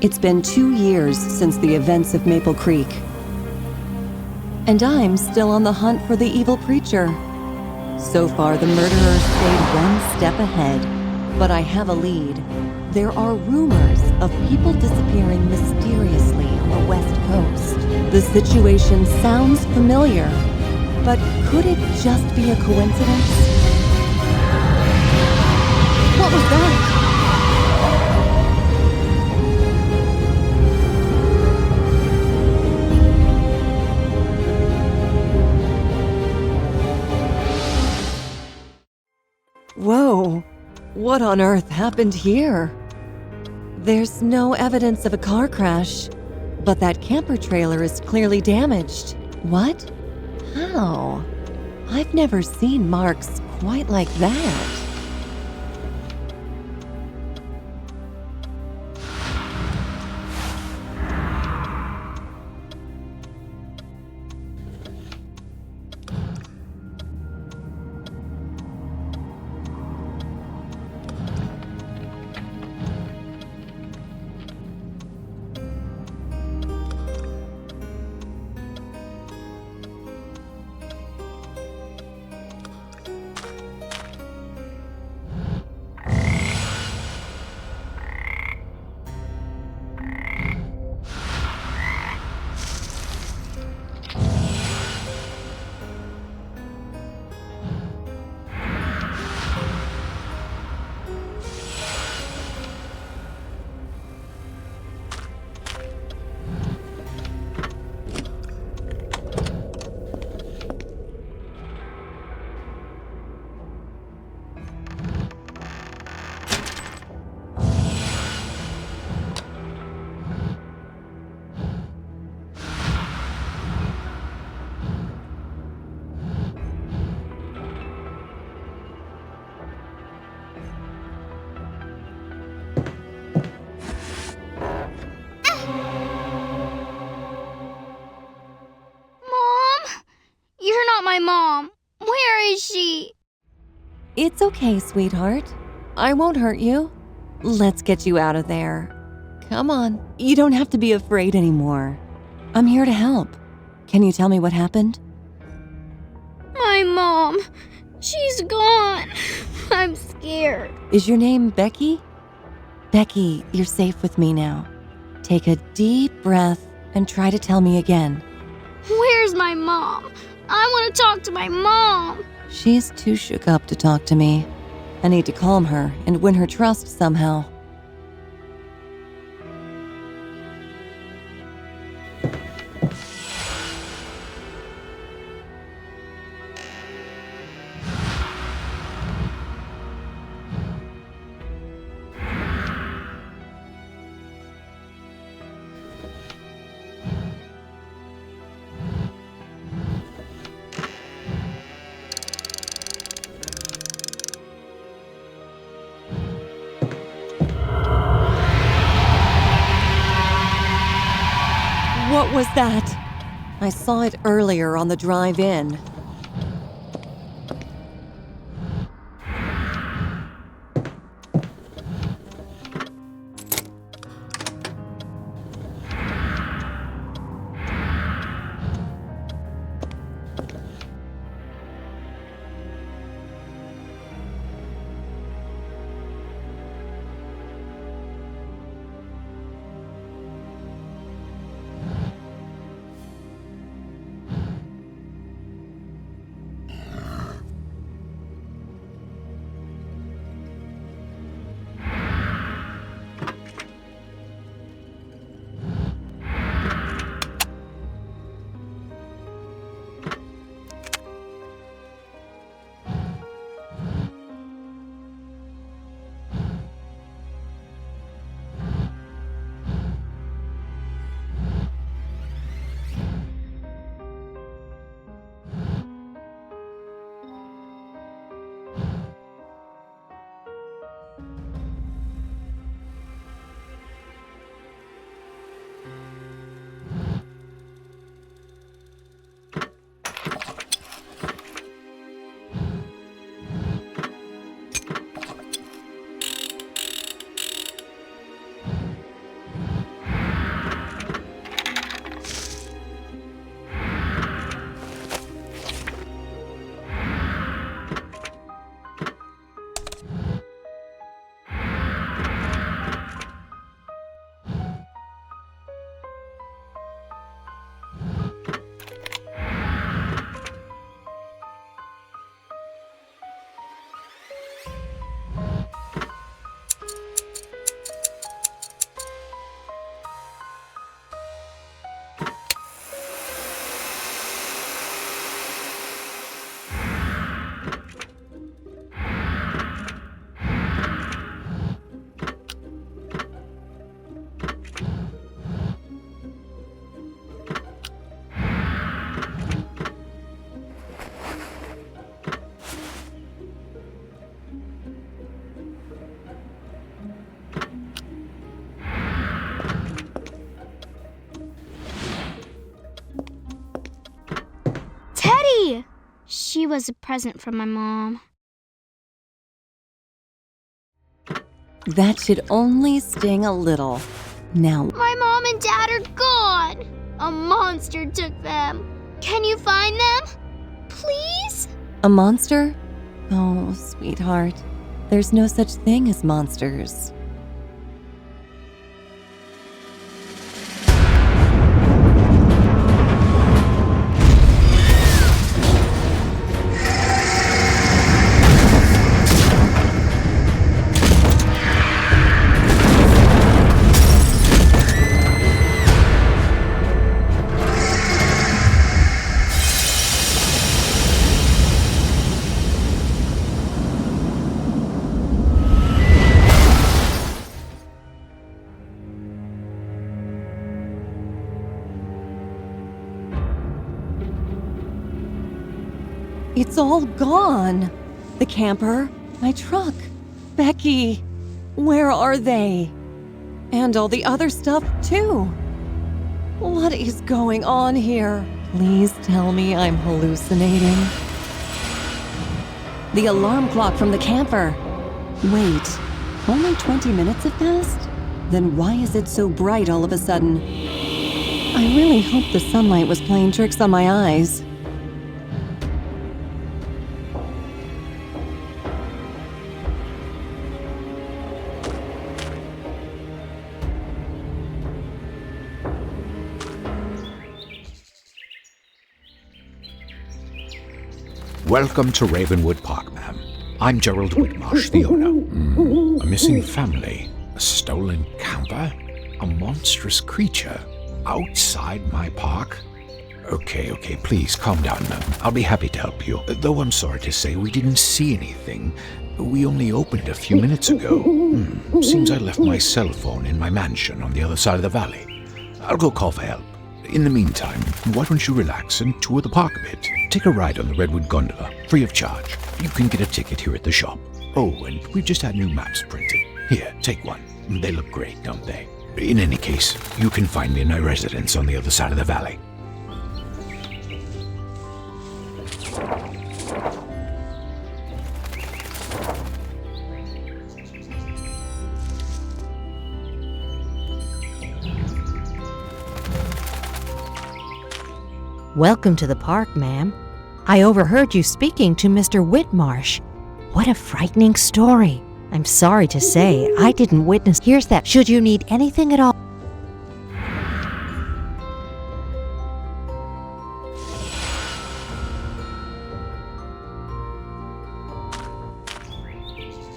It's been 2 years since the events of Maple Creek. And I'm still on the hunt for the evil preacher. So far, the murderers stayed one step ahead, but I have a lead. There are rumors of people disappearing mysteriously on the West Coast. The situation sounds familiar, but could it just be a coincidence? What was that? Whoa, what on earth happened here? There's no evidence of a car crash, but that camper trailer is clearly damaged. What? How? I've never seen marks quite like that. You're not my mom. Where is she? It's okay, sweetheart. I won't hurt you. Let's get you out of there. Come on, you don't have to be afraid anymore. I'm here to help. Can you tell me what happened? My mom. She's gone. I'm scared. Is your name Becky? Becky, you're safe with me now. Take a deep breath and try to tell me again. Where's my mom? I want to talk to my mom. She's too shook up to talk to me. I need to calm her and win her trust somehow. What was that? I saw it earlier on the drive in. She was a present from my mom. That should only sting a little. Now, My mom and dad are gone. A monster took them. Can you find them? Please? a monster? Oh, sweetheart, there's no such thing as monsters. It's all gone. The camper, my truck, Becky. Where are they? And all the other stuff, too. What is going on here? Please tell me I'm hallucinating. The alarm clock from the camper. Wait, only 20 minutes have passed? Then why is it so bright all of a sudden? I really hope the sunlight was playing tricks on my eyes. Welcome to Ravenwood Park, ma'am. I'm Gerald Whitmarsh, the owner. A missing family, a stolen camper, a monstrous creature outside my park. Okay, please calm down, ma'am. I'll be happy to help you. Though I'm sorry to say we didn't see anything. We only opened a few minutes ago. Seems I left my cell phone in my mansion on the other side of the valley. I'll go call for help. In the meantime, why don't you relax and tour the park a bit? Take a ride on the Redwood gondola, free of charge. You can get a ticket here at the shop. Oh, and we've just had new maps printed. Here, take one. They look great, don't they? In any case, you can find me in my residence on the other side of the valley. Welcome to the park, ma'am. I overheard you speaking to Mr. Whitmarsh. What a frightening story. I'm sorry to say, I didn't witness. Here's that. Should you need anything at all.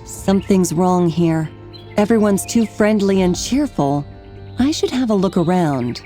Something's wrong here. Everyone's too friendly and cheerful. I should have a look around.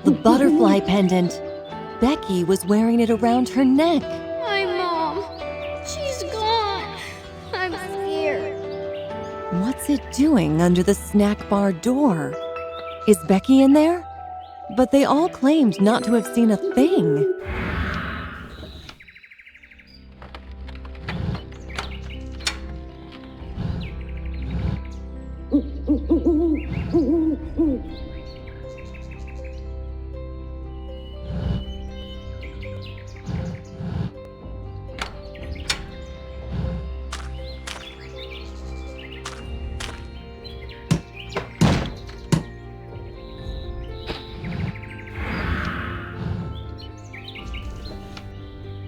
The butterfly pendant. Becky was wearing it around her neck. My mom. She's gone. I'm scared. What's it doing under the snack bar door? Is Becky in there? But they all claimed not to have seen a thing.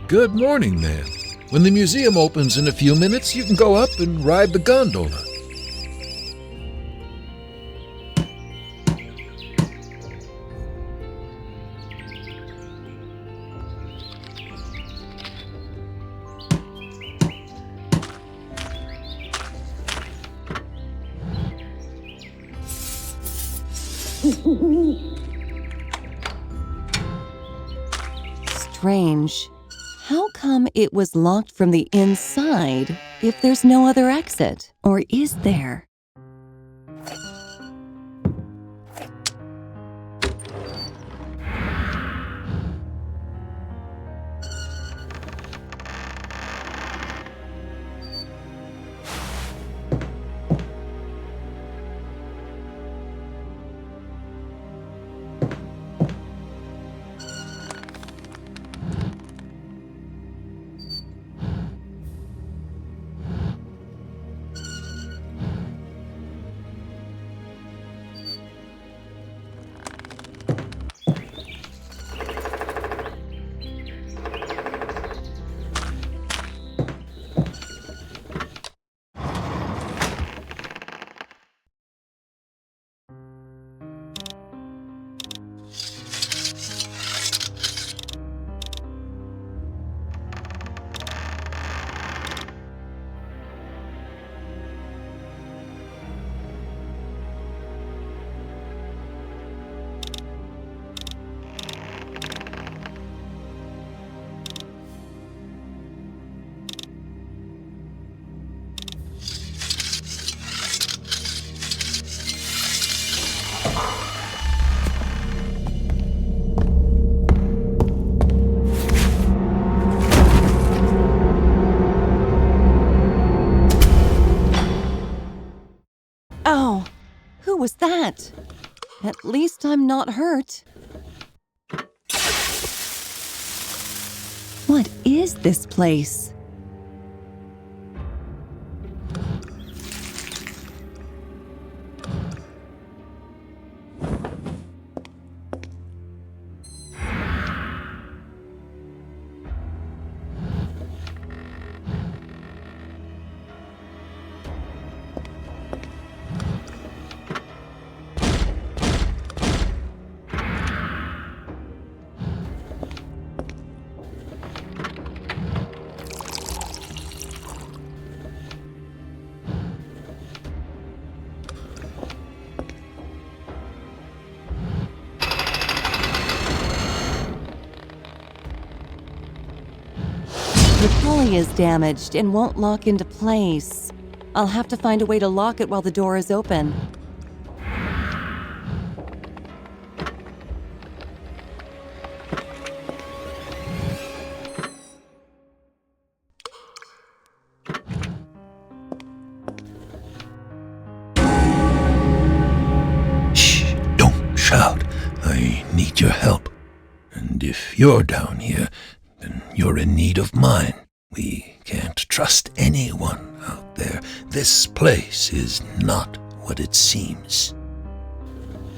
Good morning, ma'am. When the museum opens in a few minutes, you can go up and ride the gondola. Strange. How come it was locked from the inside if there's no other exit? Or is there? Oh, who was that? At least I'm not hurt. What is this place? The pulley is damaged and won't lock into place. I'll have to find a way to lock it while the door is open. Shh, don't shout. I need your help. And if you're down here, then you're in need of mine. We can't trust anyone out there. This place is not what it seems.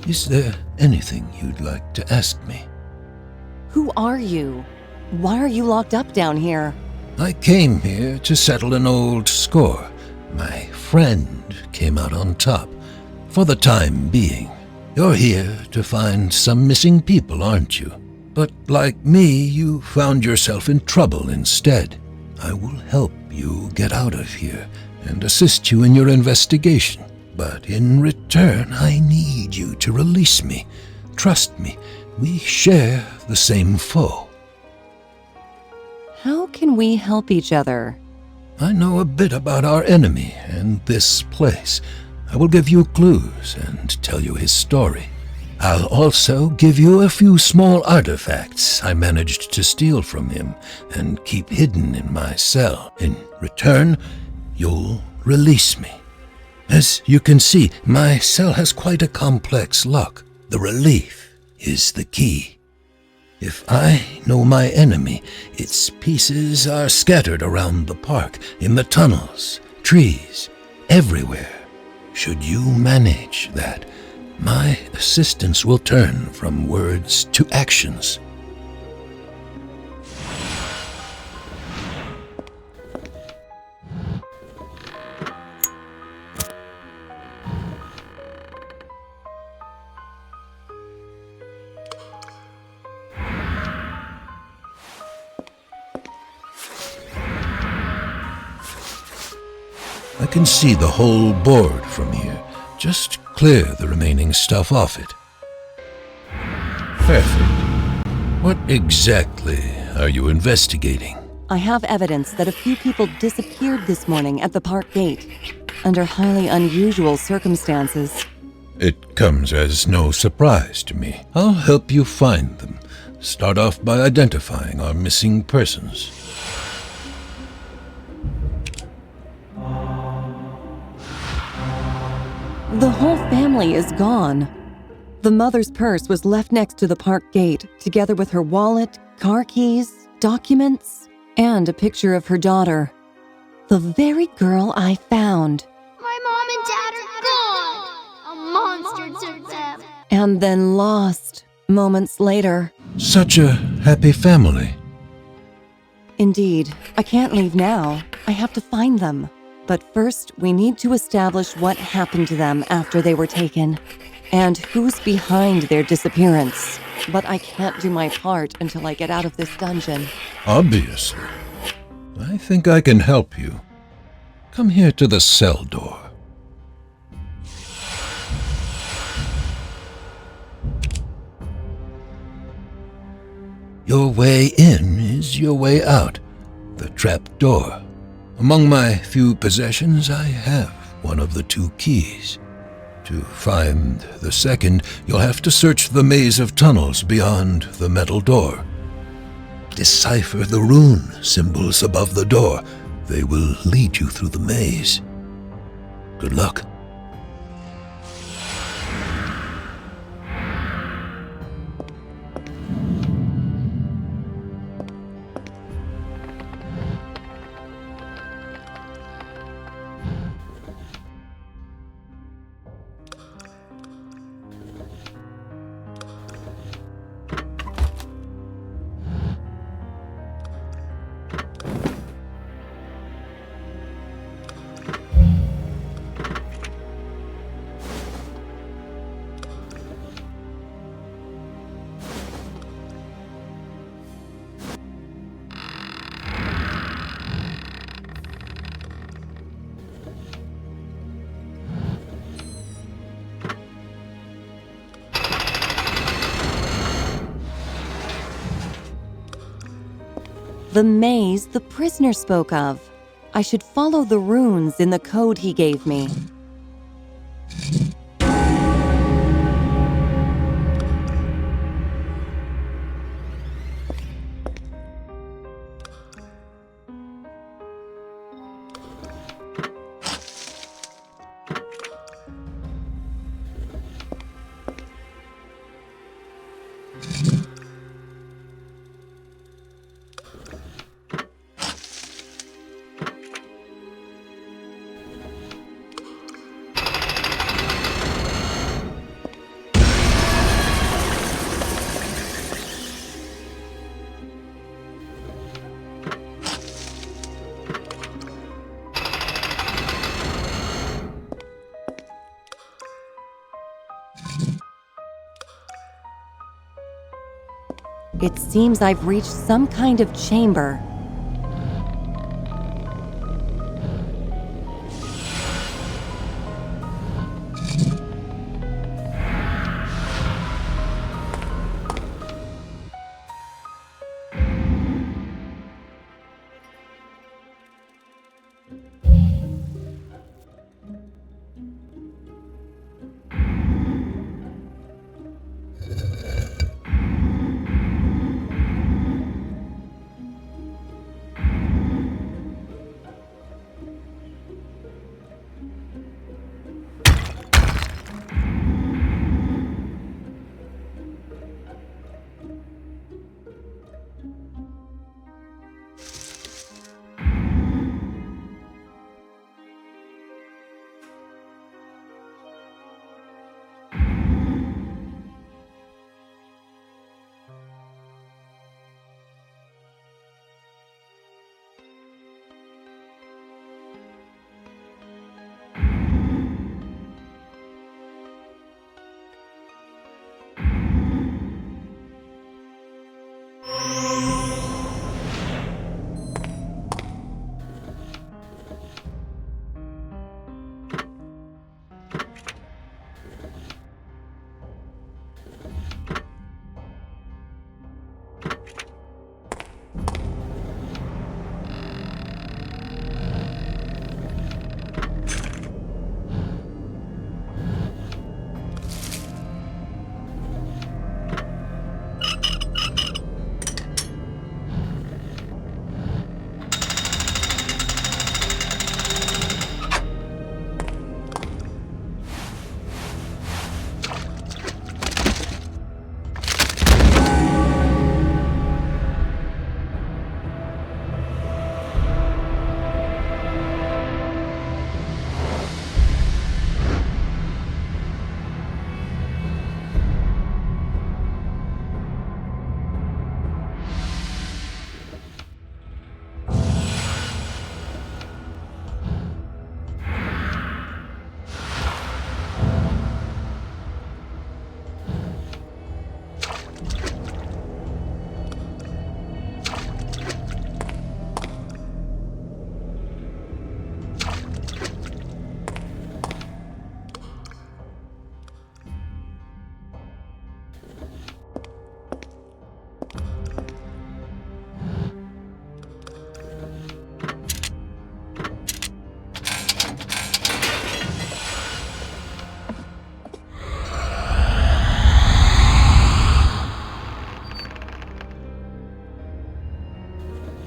Is there anything you'd like to ask me? Who are you? Why are you locked up down here? I came here to settle an old score. My friend came out on top. For the time being. You're here to find some missing people, aren't you? But like me, you found yourself in trouble instead. I will help you get out of here and assist you in your investigation. But in return, I need you to release me. Trust me, we share the same foe. How can we help each other? I know a bit about our enemy and this place. I will give you clues and tell you his story. I'll also give you a few small artifacts I managed to steal from him and keep hidden in my cell. In return, you'll release me. As you can see, my cell has quite a complex lock. The relief is the key. If I know my enemy, its pieces are scattered around the park, in the tunnels, trees, everywhere. Should you manage that, my assistance will turn from words to actions. I can see the whole board from here. Just clear the remaining stuff off it. Perfect. What exactly are you investigating? I have evidence that a few people disappeared this morning at the park gate, under highly unusual circumstances. It comes as no surprise to me. I'll help you find them. Start off by identifying our missing persons. The whole family is gone. The mother's purse was left next to the park gate, together with her wallet, car keys, documents, and a picture of her daughter. The very girl I found. My mom and dad are gone. A monster took them. And then lost, moments later. Such a happy family. Indeed, I can't leave now. I have to find them. But first, we need to establish what happened to them after they were taken, and who's behind their disappearance. But I can't do my part until I get out of this dungeon. Obviously. I think I can help you. Come here to the cell door. Your way in is your way out. The trap door. Among my few possessions, I have one of the two keys. To find the second, you'll have to search the maze of tunnels beyond the metal door. Decipher the rune symbols above the door. They will lead you through the maze. Good luck. The maze the prisoner spoke of. I should follow the runes in the code he gave me. It seems I've reached some kind of chamber.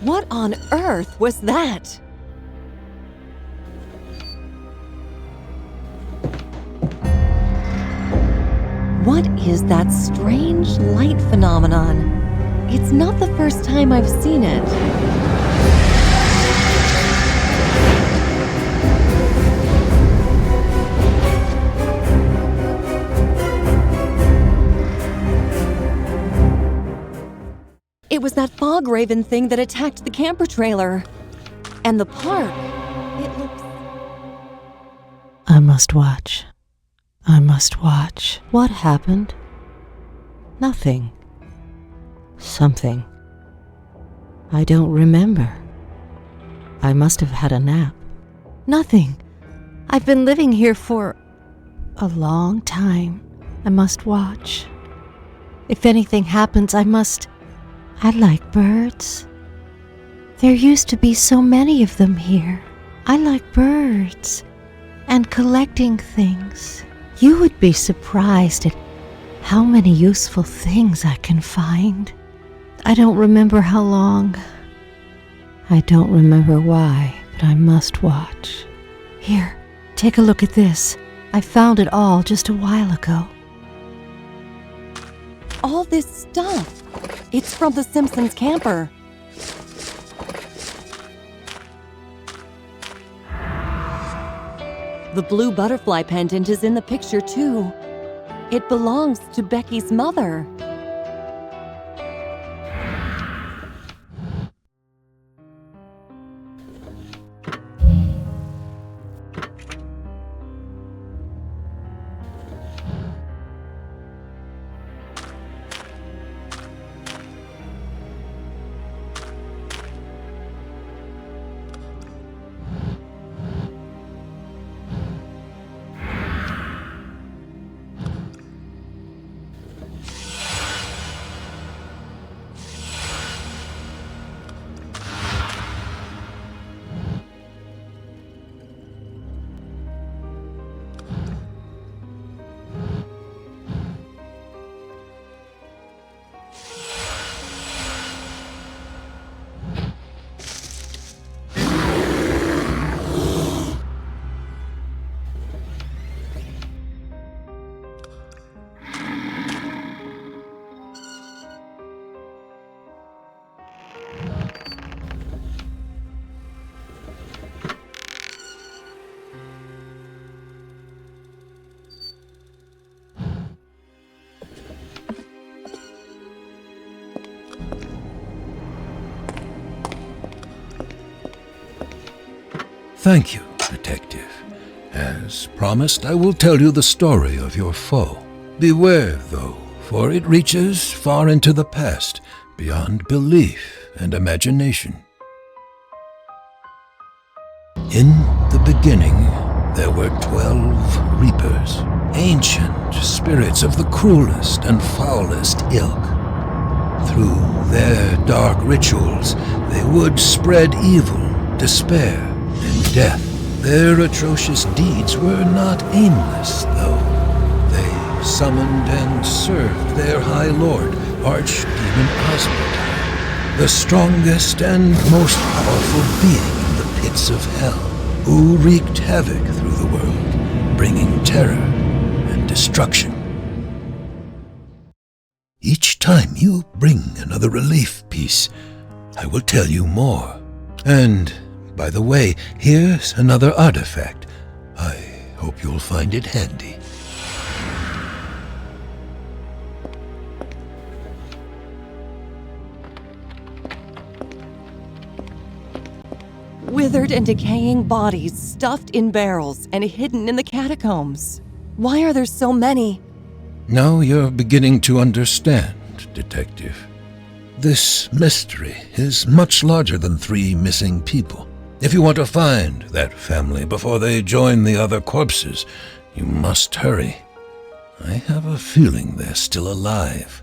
What on earth was that? What is that strange light phenomenon? It's not the first time I've seen it. It was that fog raven thing that attacked the camper trailer. And the park, it looks... I must watch. I must watch. What happened? Nothing. Something. I don't remember. I must have had a nap. Nothing. I've been living here for a long time. I must watch. If anything happens, I like birds. There used to be so many of them here. I like birds and collecting things. You would be surprised at how many useful things I can find. I don't remember how long. I don't remember why, but I must watch. Here, take a look at this. I found it all just a while ago. All this stuff. It's from the Simpsons camper. The blue butterfly pendant is in the picture too. It belongs to Becky's mother. Thank you, Detective. As promised, I will tell you the story of your foe. Beware, though, for it reaches far into the past, beyond belief and imagination. In the beginning, there were 12 reapers, ancient spirits of the cruelest and foulest ilk. Through their dark rituals, they would spread evil, despair, and death. Their atrocious deeds were not aimless, though. They summoned and served their High Lord, Archdemon Osmond, the strongest and most powerful being in the pits of hell, who wreaked havoc through the world, bringing terror and destruction. Each time you bring another relief piece, I will tell you more. And, by the way, here's another artifact. I hope you'll find it handy. Withered and decaying bodies stuffed in barrels and hidden in the catacombs. Why are there so many? Now you're beginning to understand, Detective. This mystery is much larger than 3 missing people. If you want to find that family before they join the other corpses, you must hurry. I have a feeling they're still alive.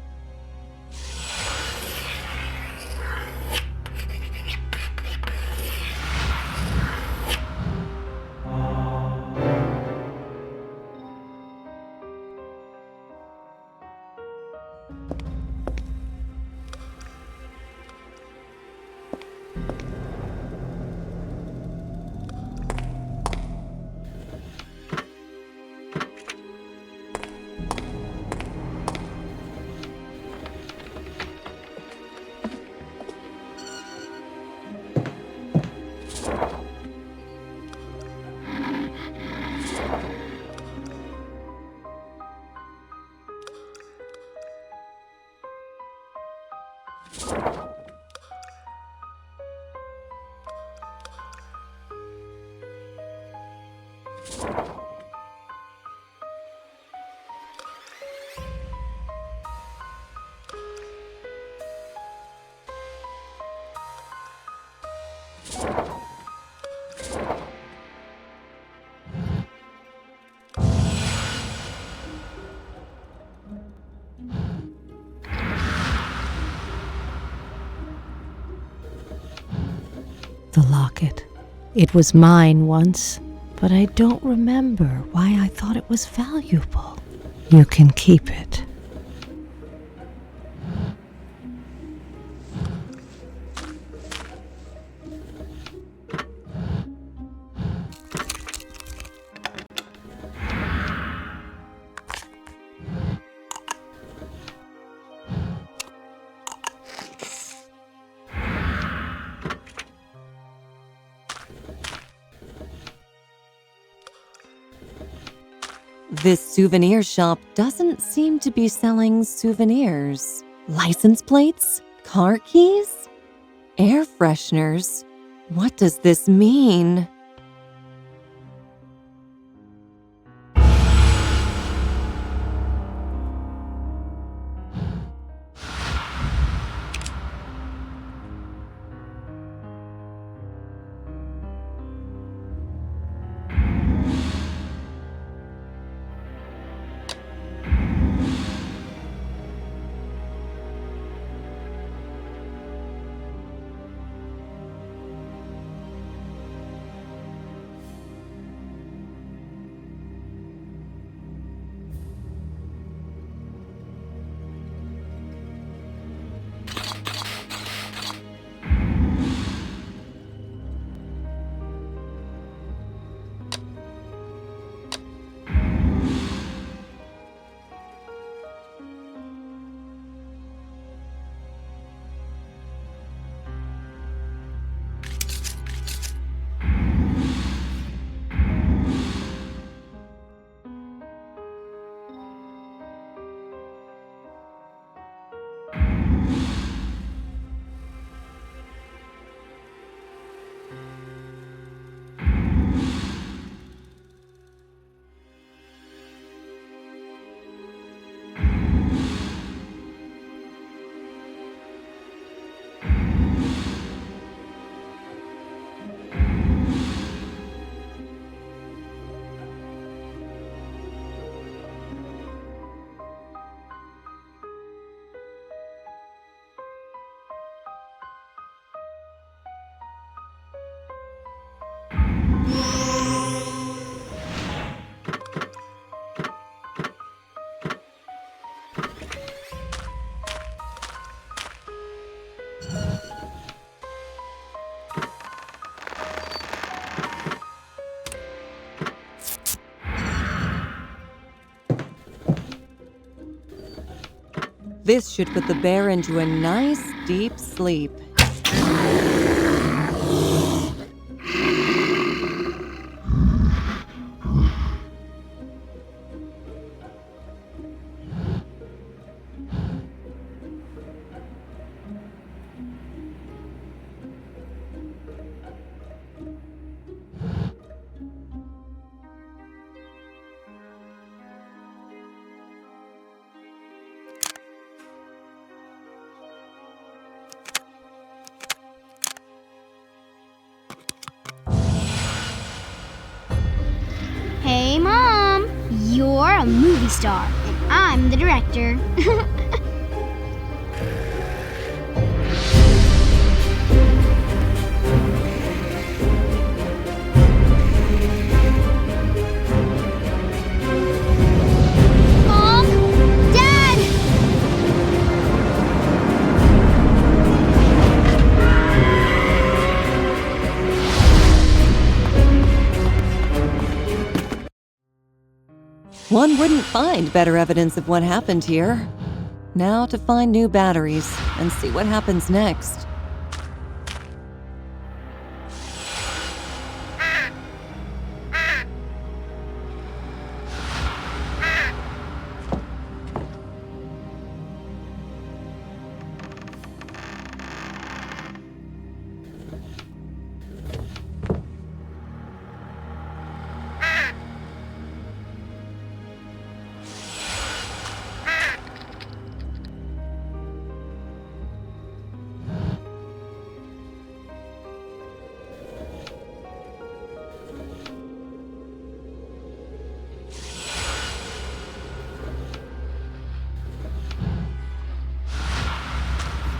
The locket. It was mine once, but I don't remember why I thought it was valuable. You can keep it. This souvenir shop doesn't seem to be selling souvenirs. License plates? Car keys? Air fresheners? What does this mean? This should put the bear into a nice, deep sleep. Hey, Mom! You're a movie star, and I'm the director. Mom! Dad! One wouldn't find better evidence of what happened here. Now to find new batteries and see what happens next.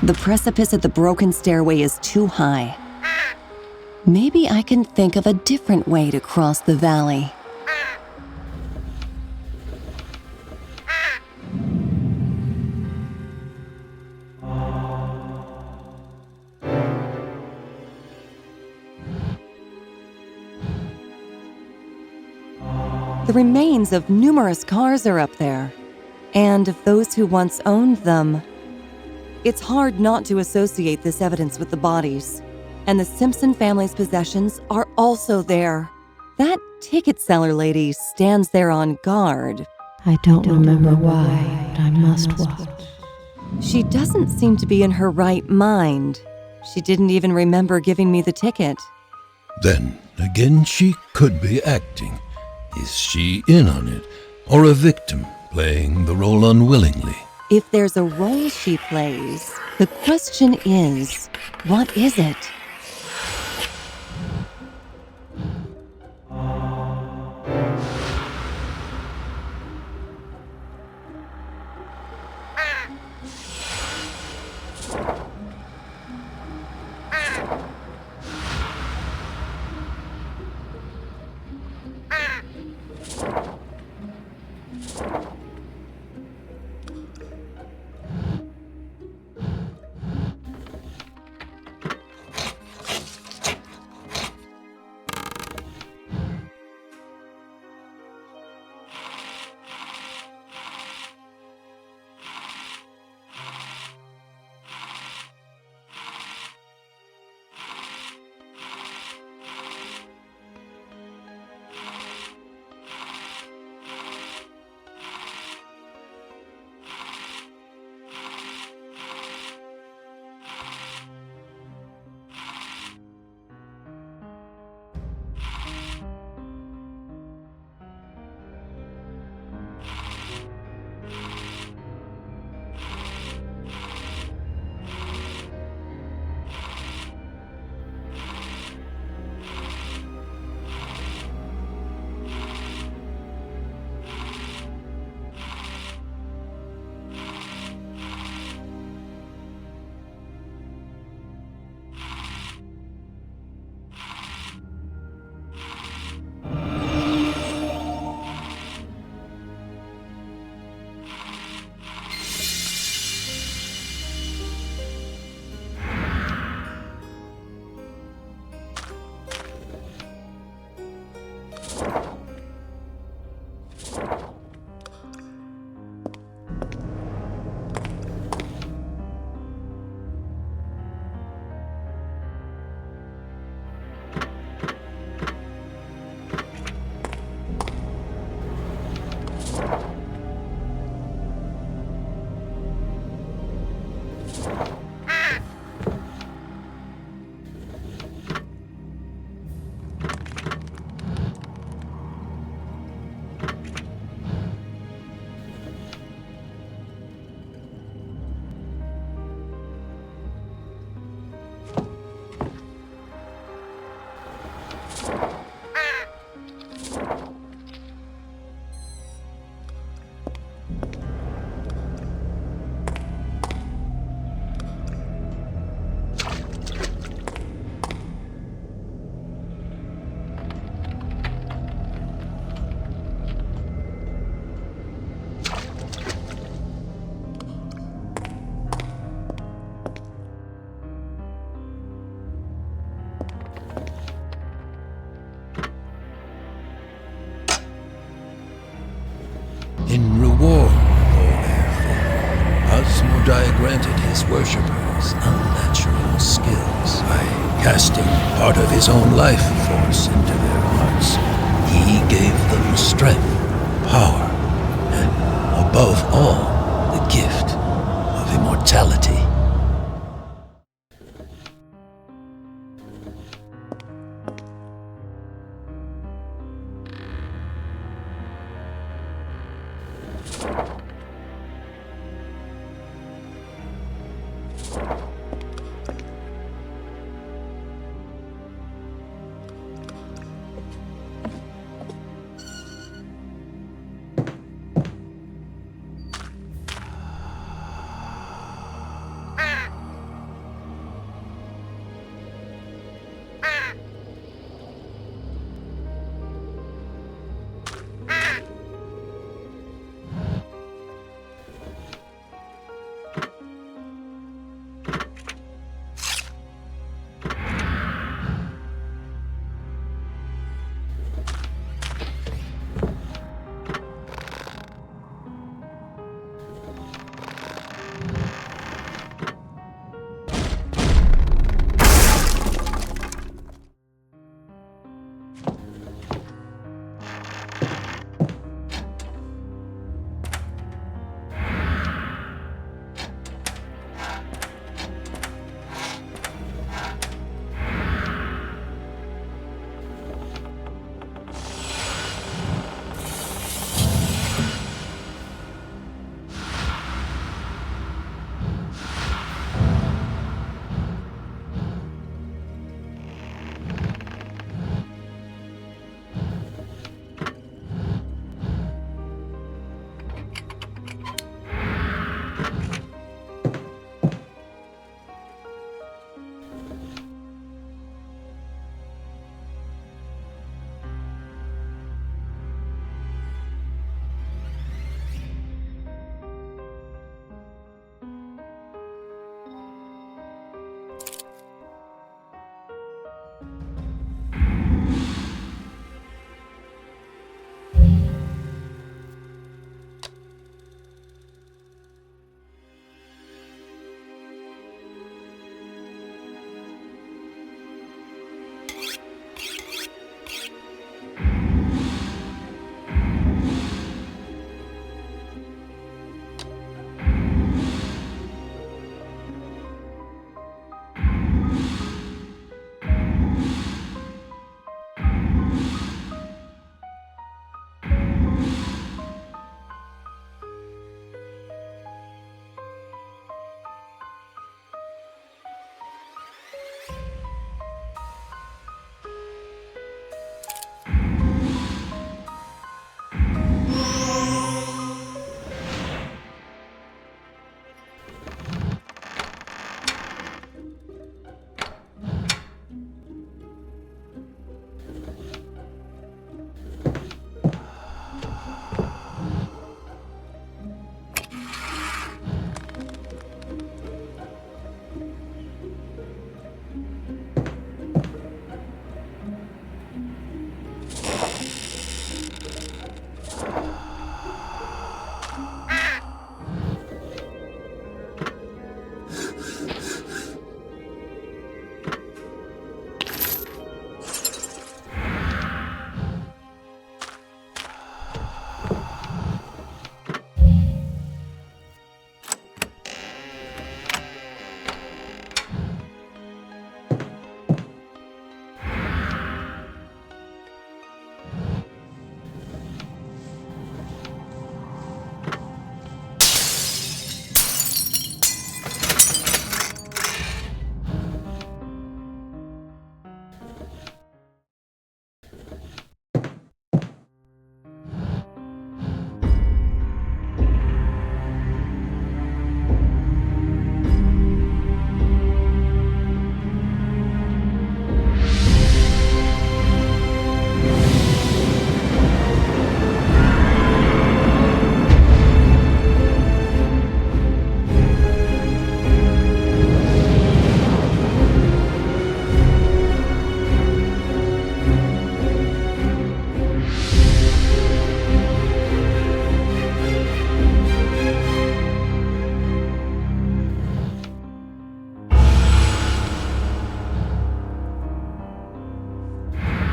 The precipice at the broken stairway is too high. Maybe I can think of a different way to cross the valley. The remains of numerous cars are up there, and of those who once owned them. It's hard not to associate this evidence with the bodies. And the Simpson family's possessions are also there. That ticket seller lady stands there on guard. I don't remember why, but I must watch. She doesn't seem to be in her right mind. She didn't even remember giving me the ticket. Then, again, she could be acting. Is she in on it, or a victim playing the role unwillingly? If there's a role she plays, the question is, what is it? In reward for their faith, Asmodai granted his worshippers unnatural skills by casting part of his own life force into their hearts. He gave them strength, power, and, above all, the gift of immortality.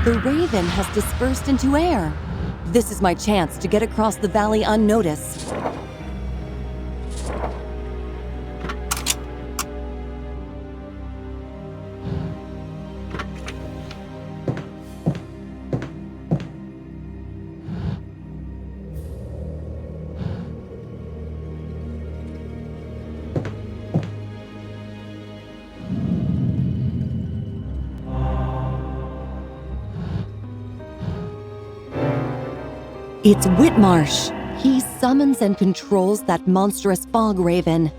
The raven has dispersed into air. This is my chance to get across the valley unnoticed. It's Whitmarsh. He summons and controls that monstrous fog raven.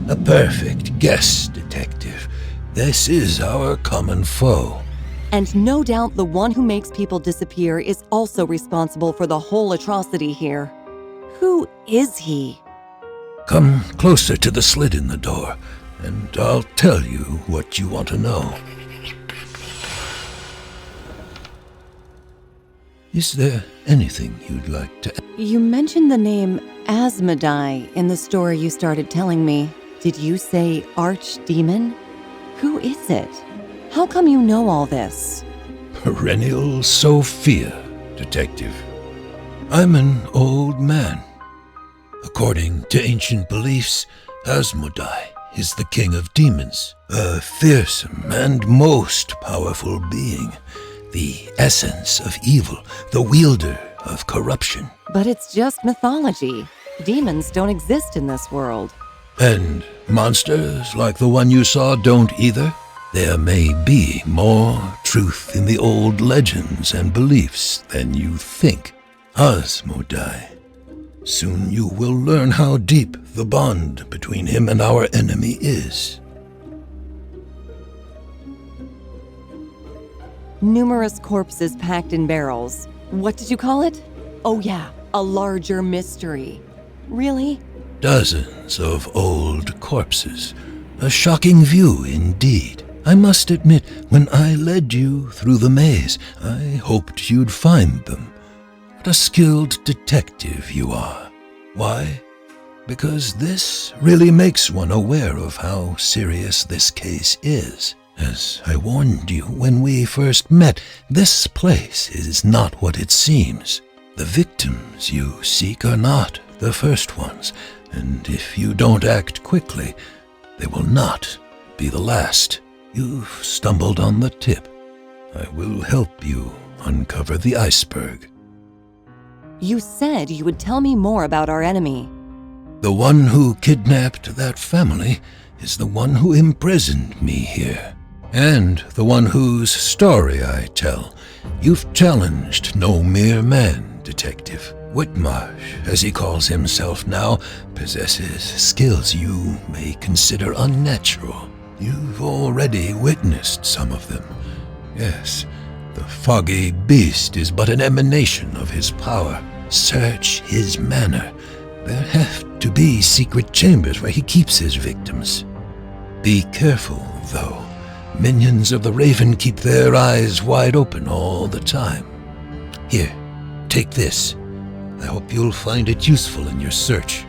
A perfect guess, Detective. This is our common foe. And no doubt the one who makes people disappear is also responsible for the whole atrocity here. Who is he? Come closer to the slit in the door, and I'll tell you what you want to know. Is there anything you'd like to add? You mentioned the name Asmodai in the story you started telling me. Did you say archdemon? Who is it? How come you know all this? Perennial Sophia, Detective. I'm an old man. According to ancient beliefs, Asmodai is the king of demons, a fearsome and most powerful being, the essence of evil, the wielder of corruption. But it's just mythology. Demons don't exist in this world. And monsters like the one you saw don't either? There may be more truth in the old legends and beliefs than you think. Asmodai. Soon you will learn how deep the bond between him and our enemy is. Numerous corpses packed in barrels. What did you call it? Oh yeah, a larger mystery. Really? Dozens of old corpses. A shocking view indeed. I must admit, when I led you through the maze, I hoped you'd find them. What a skilled detective you are. Why? Because this really makes one aware of how serious this case is. As I warned you when we first met, this place is not what it seems. The victims you seek are not the first ones, and if you don't act quickly, they will not be the last. You've stumbled on the tip. I will help you uncover the iceberg. You said you would tell me more about our enemy. The one who kidnapped that family is the one who imprisoned me here. And the one whose story I tell. You've challenged no mere man, Detective. Whitmarsh, as he calls himself now, possesses skills you may consider unnatural. You've already witnessed some of them. Yes, the foggy beast is but an emanation of his power. Search his manor. There have to be secret chambers where he keeps his victims. Be careful, though. Minions of the Raven keep their eyes wide open all the time. Here, take this. I hope you'll find it useful in your search.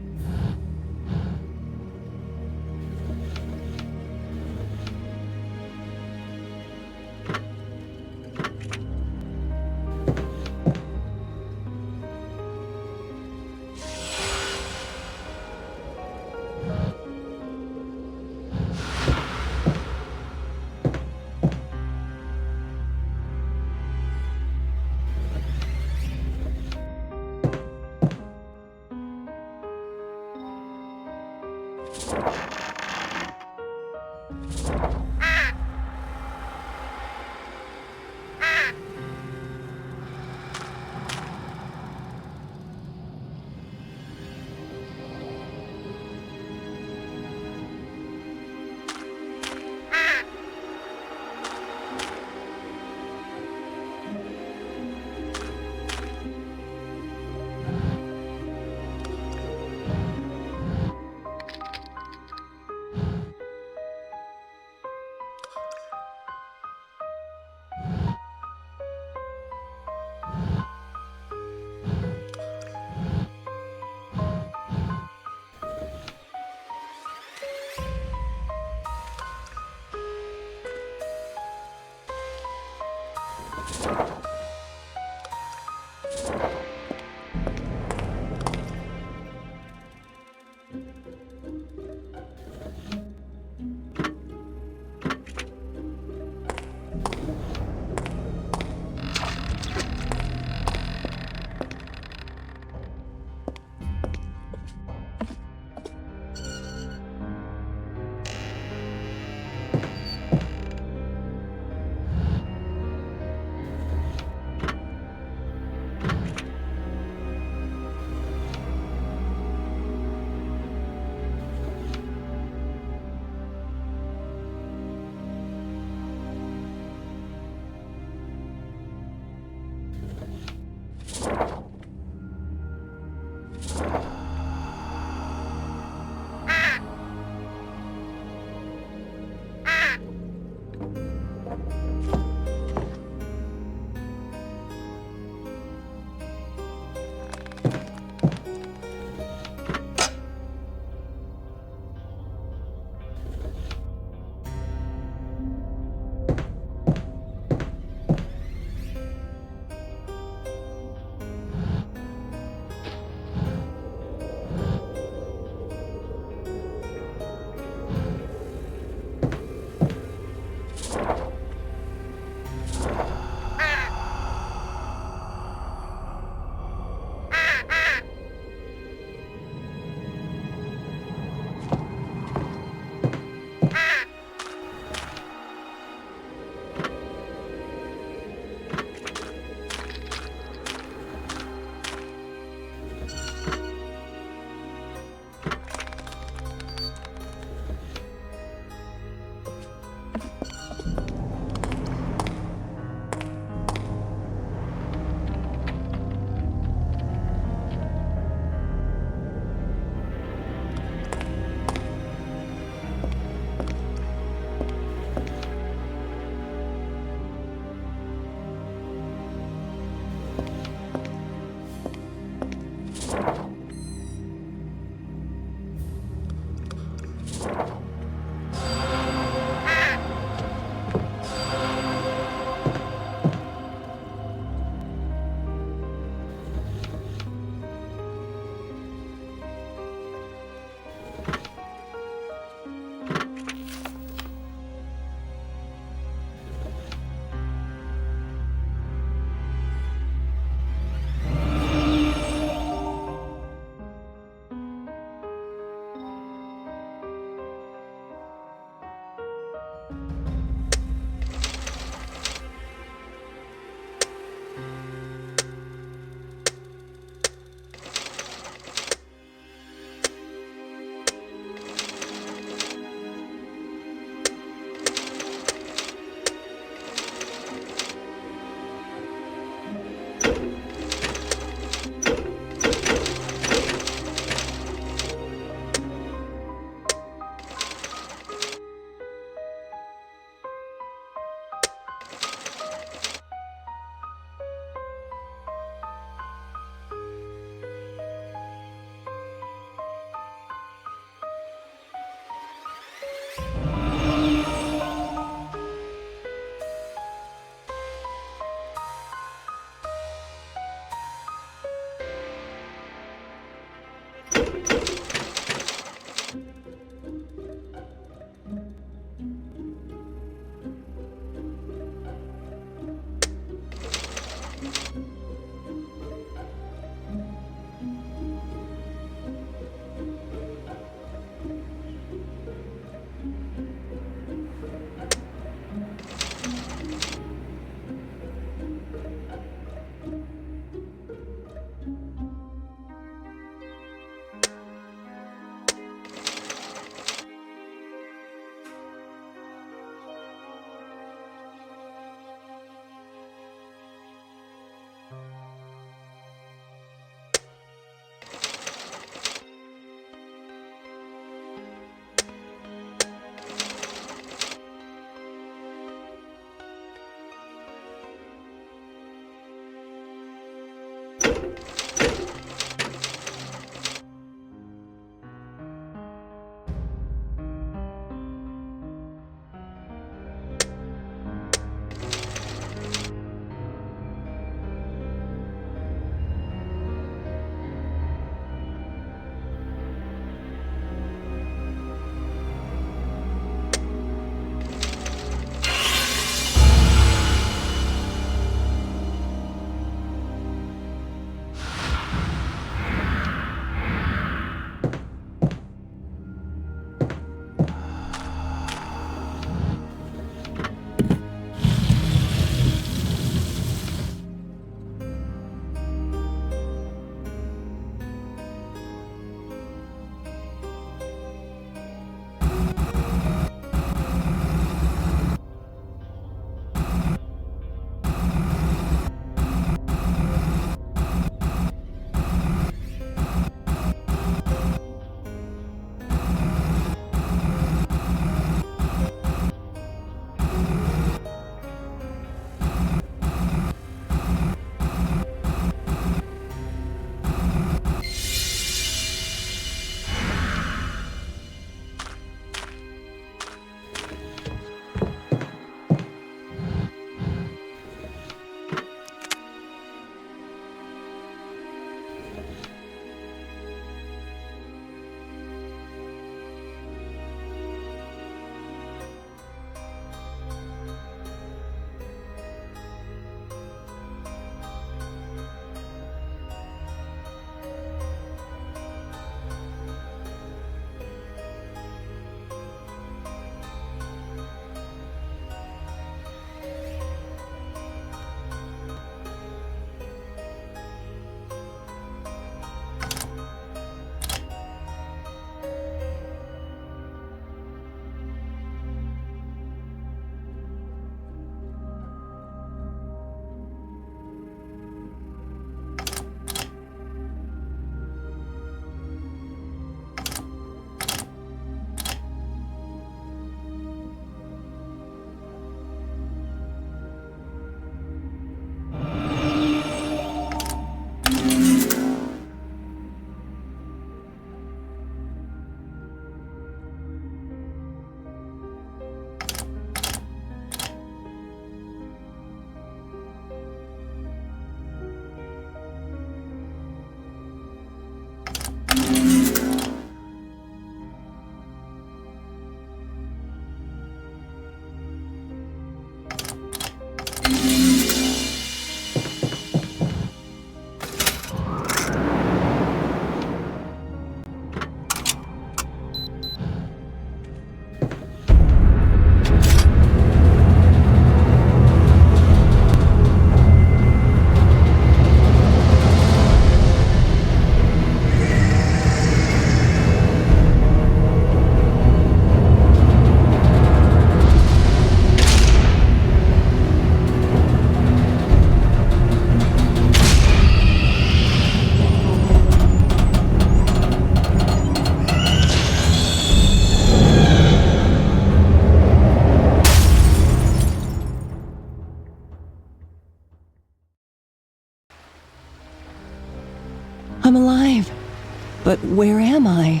But where am I?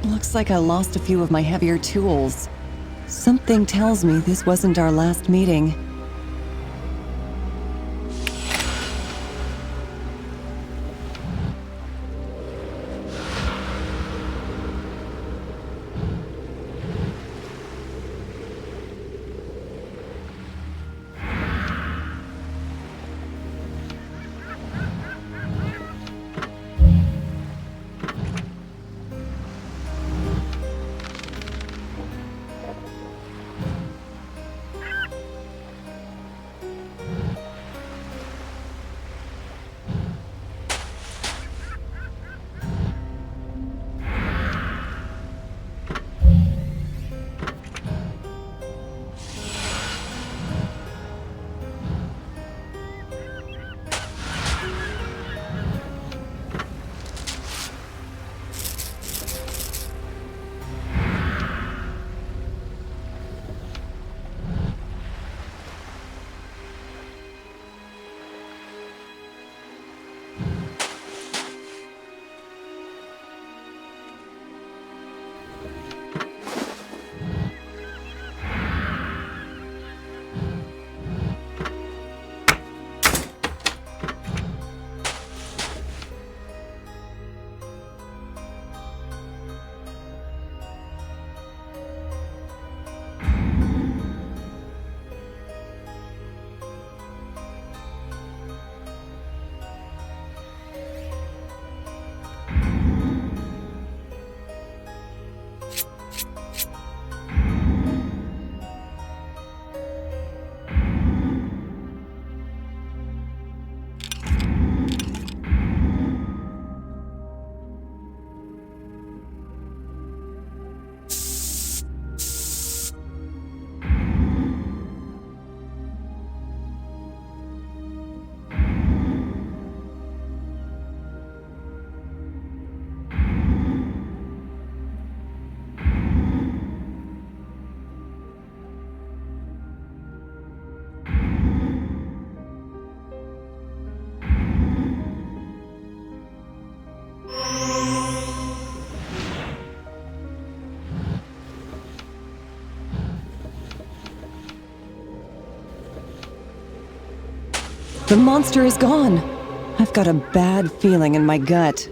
Looks like I lost a few of my heavier tools. Something tells me this wasn't our last meeting. The monster is gone. I've got a bad feeling in my gut.